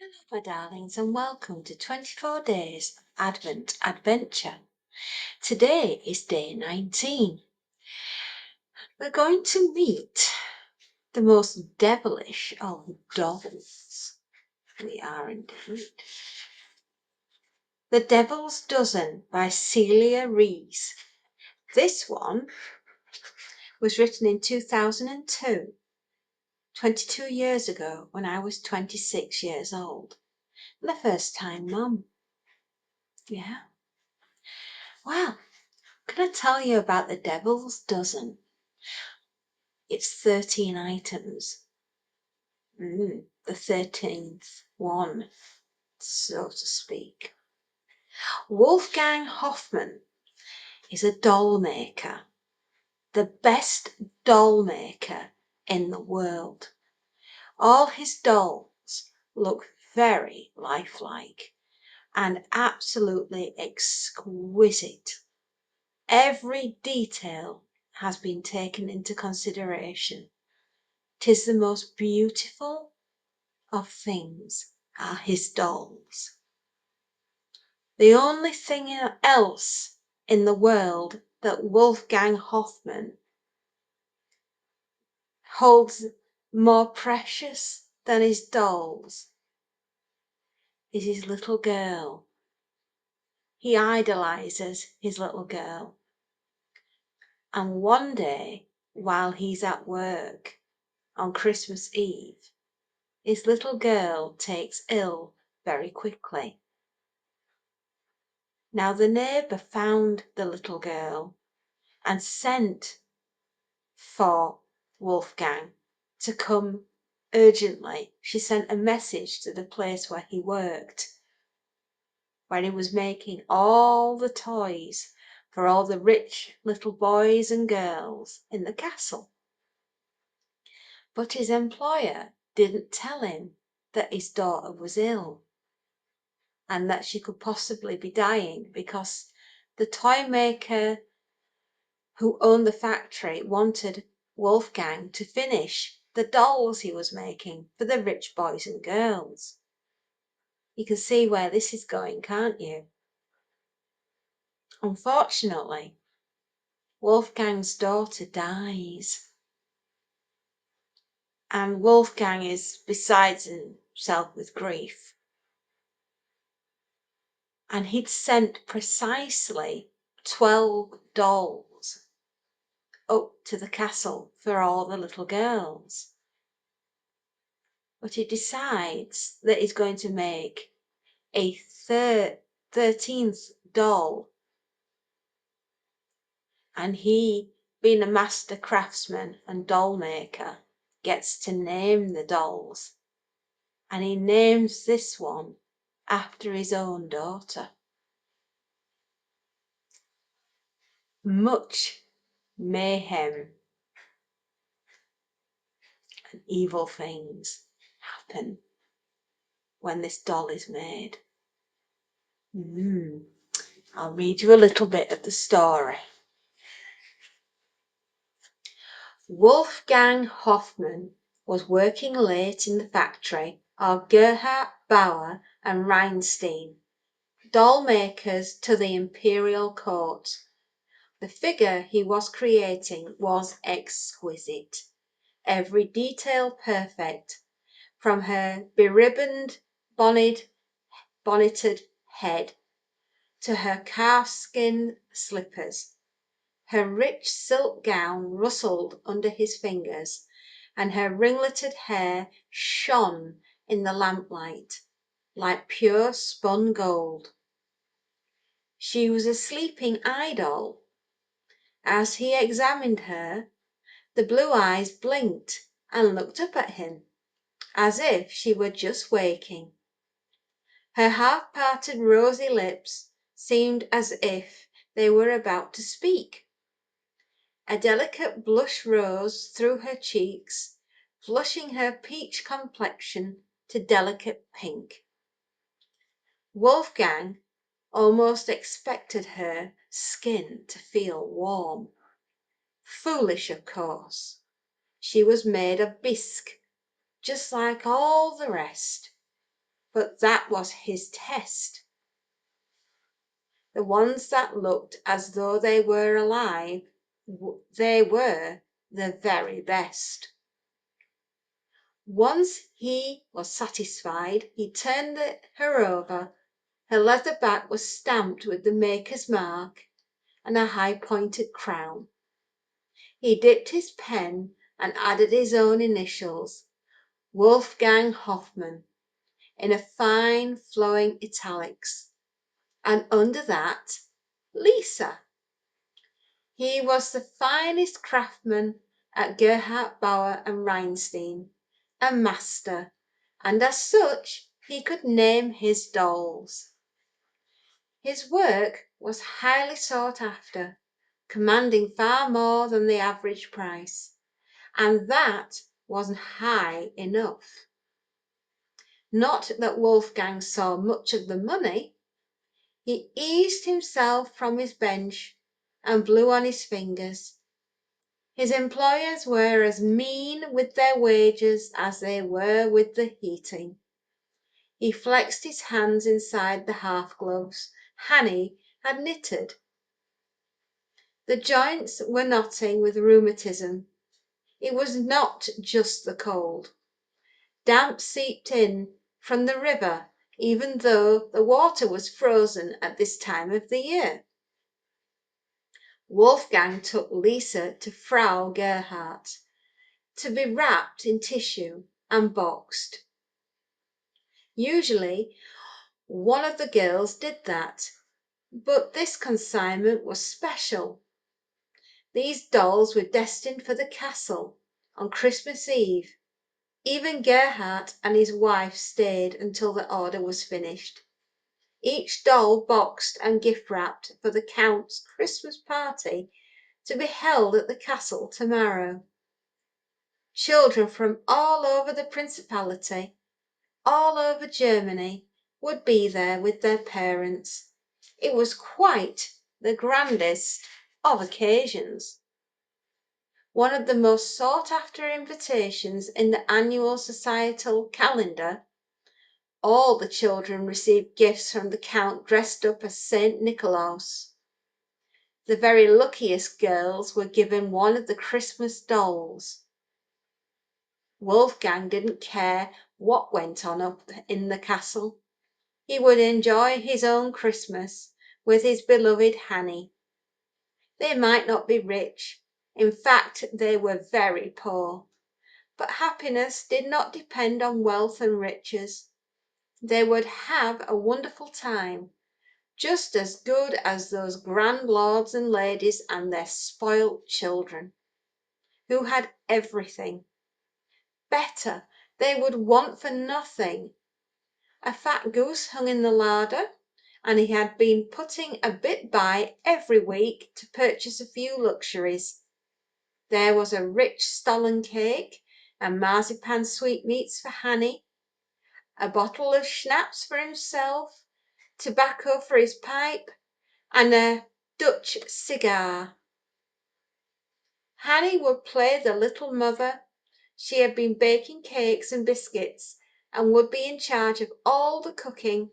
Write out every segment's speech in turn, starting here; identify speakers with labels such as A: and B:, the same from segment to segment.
A: Hello, my darlings, and welcome to 24 Days Advent Adventure. Today is day 19. We're going to meet the most devilish of dolls. We are indeed. The Devil's Dozen by Celia Rees. This one was written in 2002, 22 years ago, when I was 26 years old. And a first-time mum. Yeah. Well, can I tell you about the Devil's Dozen? It's 13 items. The 13th one, so to speak. Wolfgang Hoffman is a doll maker, the best doll maker in the world. All his dolls look very lifelike and absolutely exquisite. Every detail has been taken into consideration. 'Tis the most beautiful of things are his dolls. The only thing else in the world that Wolfgang Hoffman holds more precious than his dolls is his little girl. He idolizes his little girl. And one day, while he's at work on Christmas Eve, his little girl takes ill very quickly. Now the neighbour found the little girl and sent for Wolfgang to come urgently. She sent a message to the place where he worked, where he was making all the toys for all the rich little boys and girls in the castle. But his employer didn't tell him that his daughter was ill and that she could possibly be dying, because the toy maker who owned the factory wanted Wolfgang to finish the dolls he was making for the rich boys and girls. You can see where this is going, can't you? Unfortunately, Wolfgang's daughter dies, and Wolfgang is beside himself with grief. And he'd sent precisely 12 dolls up to the castle for all the little girls. But he decides that he's going to make a 13th doll. And he, being a master craftsman and doll maker, gets to name the dolls. And he names this one after his own daughter. Much mayhem and evil things happen when this doll is made. I'll read you a little bit of the story. Wolfgang Hoffman was working late in the factory of Gerhard Bauer and Reinstein, doll makers to the imperial court. The figure he was creating was exquisite, every detail perfect, from her beribboned bonneted head to her calfskin slippers. Her rich silk gown rustled under his fingers, and her ringleted hair shone in the lamplight like pure spun gold. She was a sleeping idol. As he examined her, the blue eyes blinked and looked up at him, as if she were just waking. Her half-parted rosy lips seemed as if they were about to speak. A delicate blush rose through her cheeks, flushing her peach complexion to delicate pink. Wolfgang almost expected her skin to feel warm. Foolish, of course. She was made of bisque, just like all the rest. but that was his test. The ones that looked as though they were alive, they were the very best. Once he was satisfied, he turned her over. Her leather back was stamped with the maker's mark and a high-pointed crown. He dipped his pen and added his own initials, Wolfgang Hoffman, in a fine flowing italics, and under that, Lisa. He was the finest craftsman at Gerhard Bauer and Reinstein, a master, and as such he could name his dolls. His work was highly sought after, commanding far more than the average price, and that wasn't high enough. Not that Wolfgang saw much of the money. He eased himself from his bench and blew on his fingers. His employers were as mean with their wages as they were with the heating. He flexed his hands inside the half-gloves Hanny had knitted. The joints were knotting with rheumatism. It was not just the cold. Damp seeped in from the river, even though the water was frozen at this time of the year. Wolfgang took Lisa to Frau Gerhardt to be wrapped in tissue and boxed. Usually one of the girls did that, but this consignment was special. These dolls were destined for the castle on Christmas Eve. Even Gerhardt and his wife stayed until the order was finished. Each doll boxed and gift-wrapped for the Count's Christmas party to be held at the castle tomorrow. Children from all over the Principality, all over Germany, would be there with their parents. It was quite the grandest of occasions. One of the most sought-after invitations in the annual societal calendar. All the children received gifts from the Count dressed up as Saint Nicholas. The very luckiest girls were given one of the Christmas dolls. Wolfgang didn't care what went on up in the castle. He would enjoy his own Christmas with his beloved Hanny. They might not be rich. In fact, they were very poor. But happiness did not depend on wealth and riches. They would have a wonderful time, just as good as those grand lords and ladies and their spoilt children, who had everything. Better, they would want for nothing. A fat goose hung in the larder, and he had been putting a bit by every week to purchase a few luxuries. There was a rich stollen cake and marzipan sweetmeats for Hanny, a bottle of schnapps for himself, tobacco for his pipe, and a Dutch cigar. Hanny would play the little mother. She had been baking cakes and biscuits and would be in charge of all the cooking.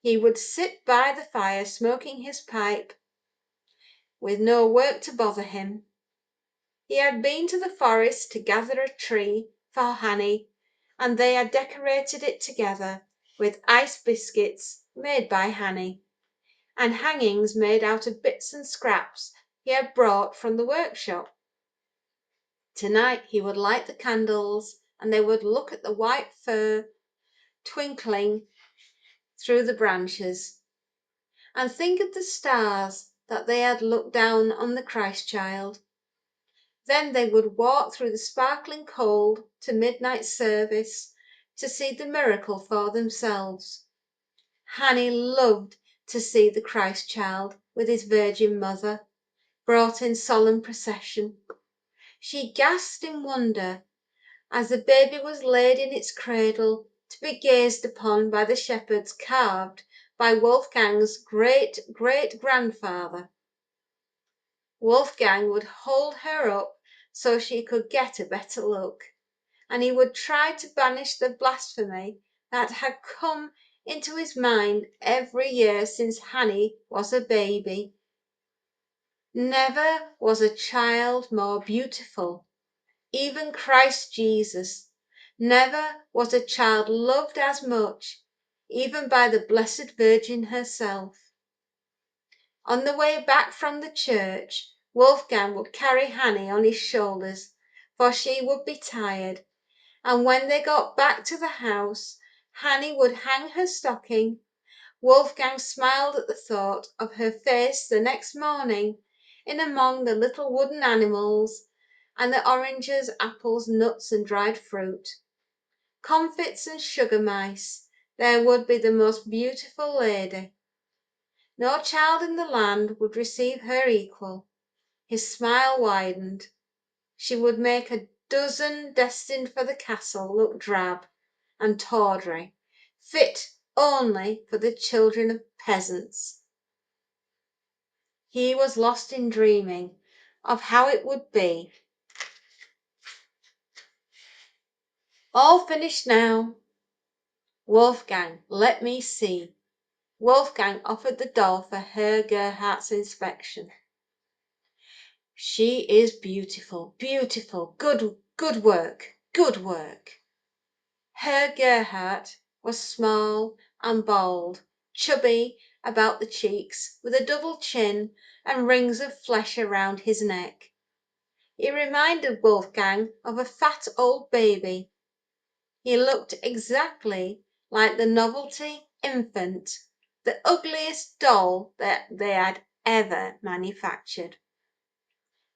A: He would sit by the fire smoking his pipe, with no work to bother him. He had been to the forest to gather a tree for Hanny, and they had decorated it together with ice biscuits made by Hanny, and hangings made out of bits and scraps he had brought from the workshop. Tonight he would light the candles, and they would look at the white fur twinkling through the branches, and think of the stars that they had looked down on the Christ-child. Then they would walk through the sparkling cold to midnight service to see the miracle for themselves. Hanny loved to see the Christ-child with his Virgin Mother, brought in solemn procession. She gasped in wonder as the baby was laid in its cradle to be gazed upon by the shepherds carved by Wolfgang's great-great-grandfather. Wolfgang would hold her up so she could get a better look, and he would try to banish the blasphemy that had come into his mind every year since Hanny was a baby. Never was a child more beautiful, even Christ Jesus. Never was a child loved as much, even by the Blessed Virgin herself. On the way back from the church, Wolfgang would carry Hanny on his shoulders, for she would be tired, and when they got back to the house, Hanny would hang her stocking. Wolfgang smiled at the thought of her face the next morning in among the little wooden animals and the oranges, apples, nuts, and dried fruit. Comfits and sugar mice, there would be the most beautiful lady. No child in the land would receive her equal. His smile widened. She would make a dozen destined for the castle look drab and tawdry, fit only for the children of peasants. He was lost in dreaming of how it would be. All finished now. Wolfgang, let me see. Wolfgang offered the doll for Herr Gerhardt's inspection. She is beautiful, beautiful. Good work, good work. Herr Gerhardt was small and bald, chubby about the cheeks, with a double chin and rings of flesh around his neck. He reminded Wolfgang of a fat old baby. He looked exactly like the novelty infant, the ugliest doll that they had ever manufactured.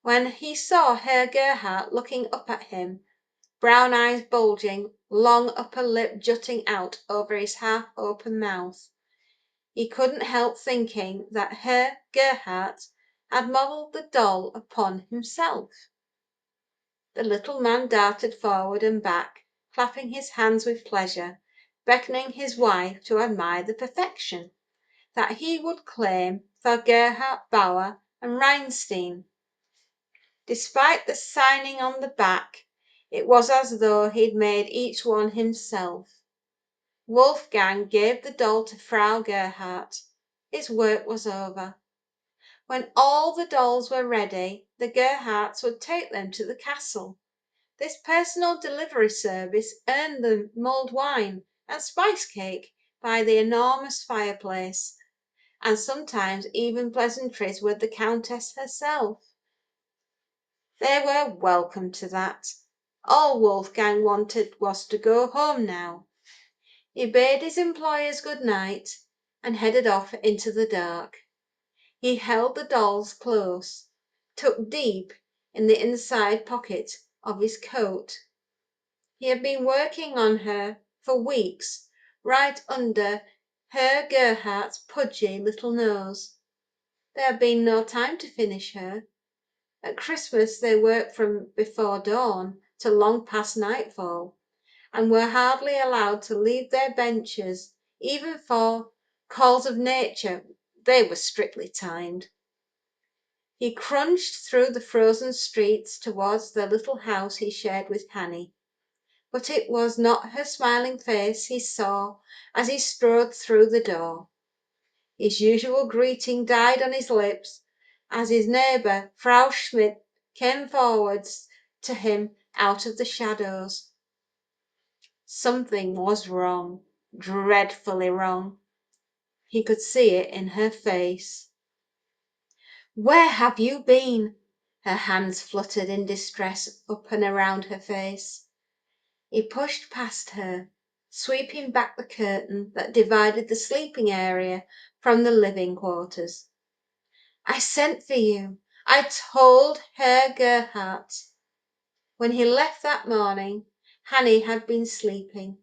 A: When he saw Herr Gerhardt looking up at him, brown eyes bulging, long upper lip jutting out over his half-open mouth, he couldn't help thinking that Herr Gerhardt had modelled the doll upon himself. The little man darted forward and back, clapping his hands with pleasure, beckoning his wife to admire the perfection that he would claim for Gerhard Bauer and Reinstein. Despite the signing on the back, it was as though he'd made each one himself. Wolfgang gave the doll to Frau Gerhardt. His work was over. When all the dolls were ready, the Gerhardts would take them to the castle. This personal delivery service earned them mulled wine and spice cake by the enormous fireplace, and sometimes even pleasantries with the Countess herself. They were welcome to that. All Wolfgang wanted was to go home now. He bade his employers good night and headed off into the dark. He held the dolls close, tucked deep in the inside pocket of his coat. He had been working on her for weeks, right under Herr Gerhardt's pudgy little nose. There had been no time to finish her. At Christmas they worked from before dawn till long past nightfall, and were hardly allowed to leave their benches, even for calls of nature. They were strictly timed. He crunched through the frozen streets towards the little house he shared with Hanny, but it was not her smiling face he saw as he strode through the door. His usual greeting died on his lips as his neighbour, Frau Schmidt, came forwards to him out of the shadows. Something was wrong, dreadfully wrong. He could see it in her face. "Where have you been?" Her hands fluttered in distress up and around her face. He pushed past her, sweeping back the curtain that divided the sleeping area from the living quarters. "I sent for you. I told Herr Gerhardt." When he left that morning, Hanny had been sleeping.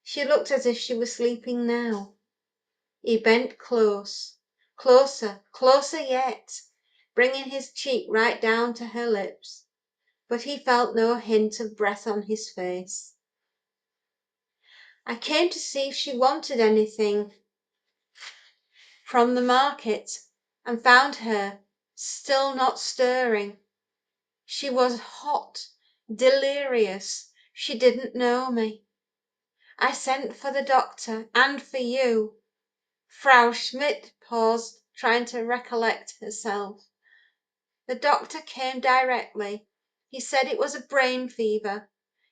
A: She looked as if she were sleeping now. He bent closer, closer yet, bringing his cheek right down to her lips, but he felt no hint of breath on his face. "I came to see if she wanted anything from the market, and found her still not stirring. She was hot, delirious. She didn't know me. I sent for the doctor and for you." Frau Schmidt paused, trying to recollect herself. "The doctor came directly. He said it was a brain fever.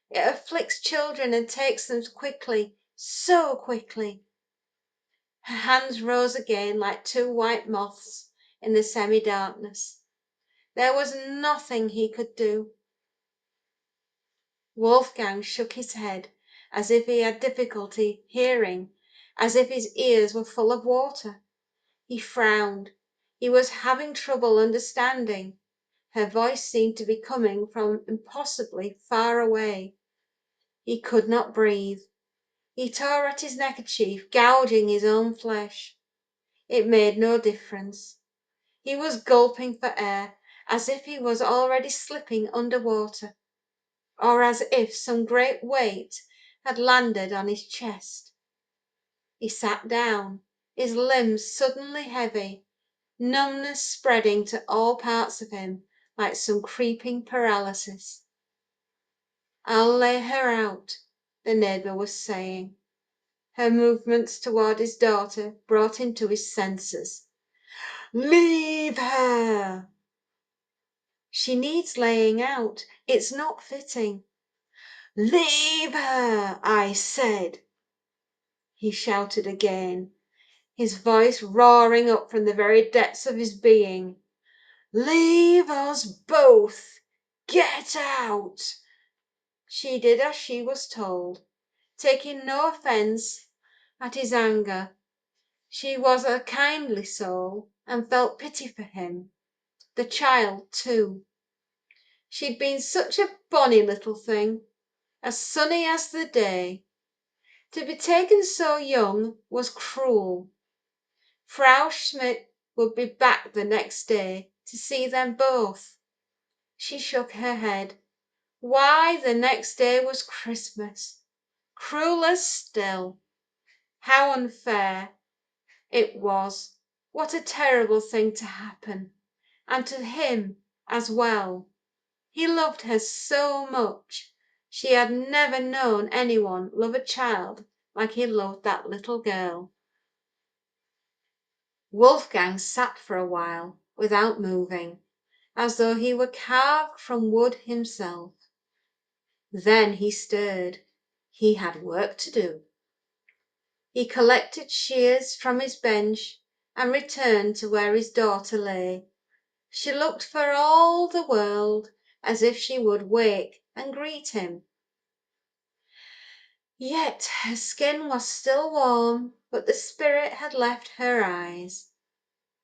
A: It afflicts children and takes them quickly, so quickly." Her hands rose again like two white moths in the semi-darkness. There was nothing he could do. Wolfgang shook his head as if he had difficulty hearing, as if his ears were full of water. He frowned. He was having trouble understanding. Her voice seemed to be coming from impossibly far away. He could not breathe. He tore at his neckerchief, gouging his own flesh. It made no difference. He was gulping for air, as if he was already slipping under water, or as if some great weight had landed on his chest. He sat down, his limbs suddenly heavy, numbness spreading to all parts of him like some creeping paralysis. "I'll lay her out," the neighbour was saying. Her movements toward his daughter brought him to his senses. "Leave her!" "She needs laying out. It's not fitting." "Leave her, I said!" he shouted again, his voice roaring up from the very depths of his being. "Leave us both! Get out!" She did as she was told, taking no offence at his anger. She was a kindly soul, and felt pity for him, the child too. She'd been such a bonny little thing, as sunny as the day. To be taken so young was cruel. Frau Schmidt would be back the next day to see them both. She shook her head. Why, the next day was Christmas. Crueler still. How unfair it was. What a terrible thing to happen. And to him as well. He loved her so much. She had never known anyone love a child like he loved that little girl. Wolfgang sat for a while without moving, as though he were carved from wood himself. Then he stirred. He had work to do. He collected shears from his bench and returned to where his daughter lay. She looked for all the world as if she would wake and greet him. Yet her skin was still warm, but the spirit had left her eyes.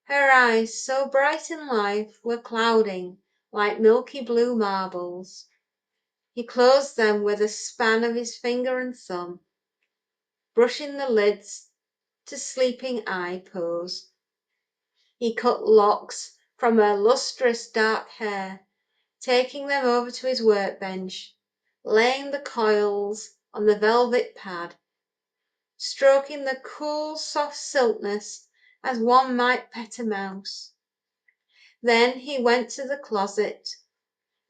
A: Her eyes, so bright in life, were clouding like milky blue marbles. He closed them with a span of his finger and thumb, brushing the lids to sleeping eye pose. He cut locks from her lustrous dark hair, taking them over to his workbench, laying the coils on the velvet pad, stroking the cool soft silkness as one might pet a mouse. Then he went to the closet.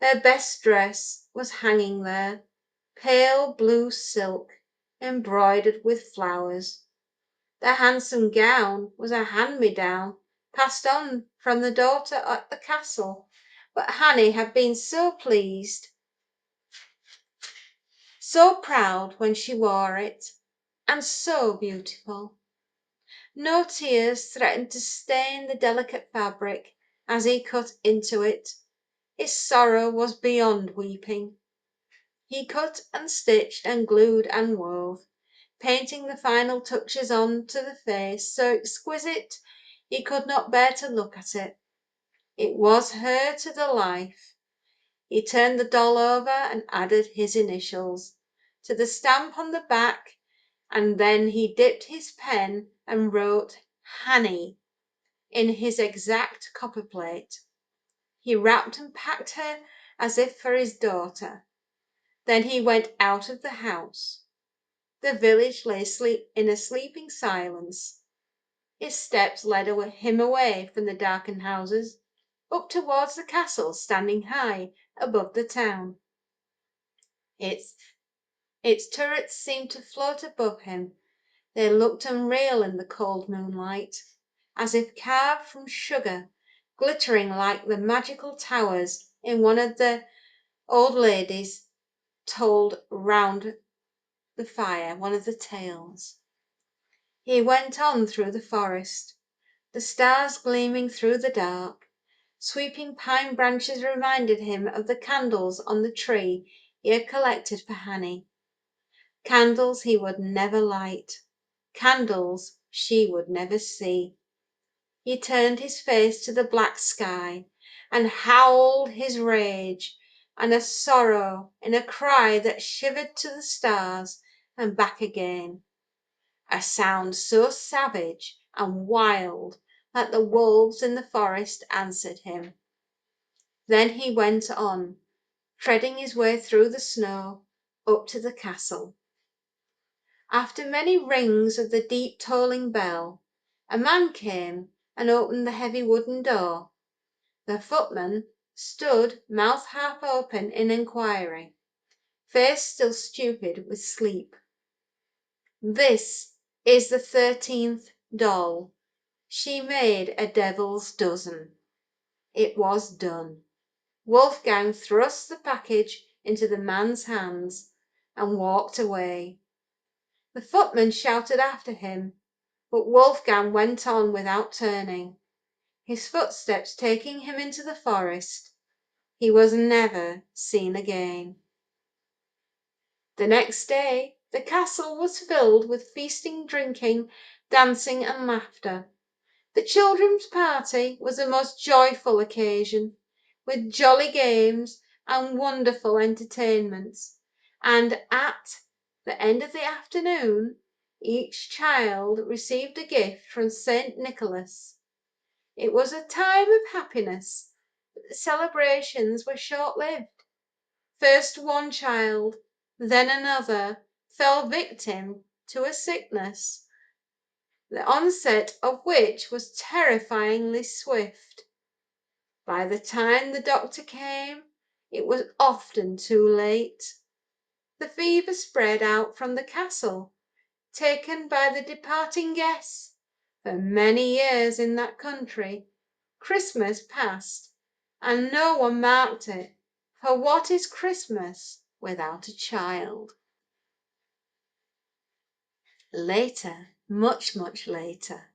A: Her best dress was hanging there, pale blue silk, embroidered with flowers. The handsome gown was a hand-me-down, passed on from the daughter at the castle, but Hanny had been so pleased, so proud when she wore it, and so beautiful. No tears threatened to stain the delicate fabric as he cut into it. His sorrow was beyond weeping. He cut and stitched and glued and wove, painting the final touches on to the face so exquisite he could not bear to look at it. It was her to the life. He turned the doll over and added his initials to the stamp on the back, and then he dipped his pen and wrote Hanny in his exact copperplate. He wrapped and packed her as if for his daughter. Then he went out of the house. The village lay in a sleeping silence. His steps led him away from the darkened houses, up towards the castle standing high above the town. Its Its turrets seemed to float above him. They looked unreal in the cold moonlight, as if carved from sugar, glittering like the magical towers in one of the old ladies told round the fire, one of the tales. He went on through the forest, the stars gleaming through the dark. Sweeping pine branches reminded him of the candles on the tree he had collected for Hanny. Candles he would never light, candles she would never see. He turned his face to the black sky and howled his rage and a sorrow in a cry that shivered to the stars and back again, a sound so savage and wild that the wolves in the forest answered him. Then he went on, treading his way through the snow up to the castle. After many rings of the deep tolling bell, a man came and opened the heavy wooden door. The footman stood, mouth half open in inquiry, face still stupid with sleep. "This is the 13th doll. She made a devil's dozen." It was done. Wolfgang thrust the package into the man's hands and walked away. The footman shouted after him, but Wolfgang went on without turning, his footsteps taking him into the forest. He was never seen again. The next day the castle was filled with feasting, drinking, dancing, and laughter. The children's party was a most joyful occasion, with jolly games and wonderful entertainments, and at the end of the afternoon each child received a gift from St. Nicholas. It was a time of happiness, but the celebrations were short-lived. First one child, then another, fell victim to a sickness, the onset of which was terrifyingly swift. By the time the doctor came, it was often too late. The fever spread out from the castle, taken by the departing guests. For many years in that country, Christmas passed, and no one marked it, for what is Christmas without a child? Later, much, much later,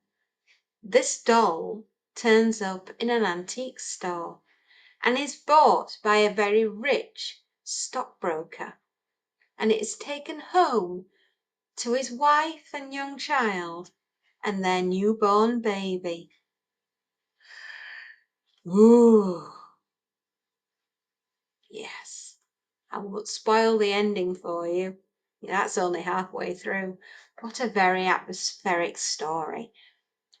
A: this doll turns up in an antique store and is bought by a very rich stockbroker, and it is taken home to his wife and young child and their newborn baby. Ooh, yes, I won't spoil the ending for you. That's only halfway through. What a very atmospheric story.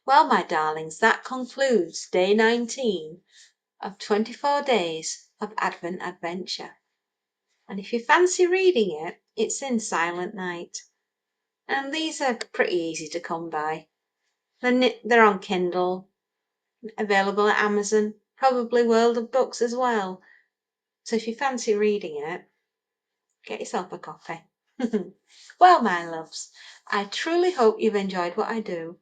A: Well, my darlings, that concludes day 19 of 24 days of Advent Adventure. And if you fancy reading it, it's in Silent Night. And these are pretty easy to come by. They're on Kindle, available at Amazon, probably World of Books as well. So if you fancy reading it, get yourself a copy. Well, my loves, I truly hope you've enjoyed what I do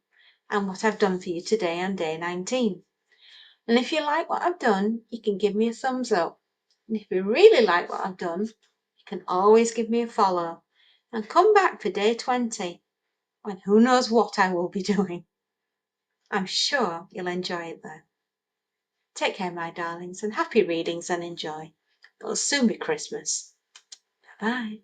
A: and what I've done for you today on day 19. And if you like what I've done, you can give me a thumbs up. And if you really like what I've done, you can always give me a follow. And come back for day 20, when who knows what I will be doing. I'm sure you'll enjoy it though. Take care, my darlings, and happy readings and enjoy. It'll soon be Christmas. Bye-bye.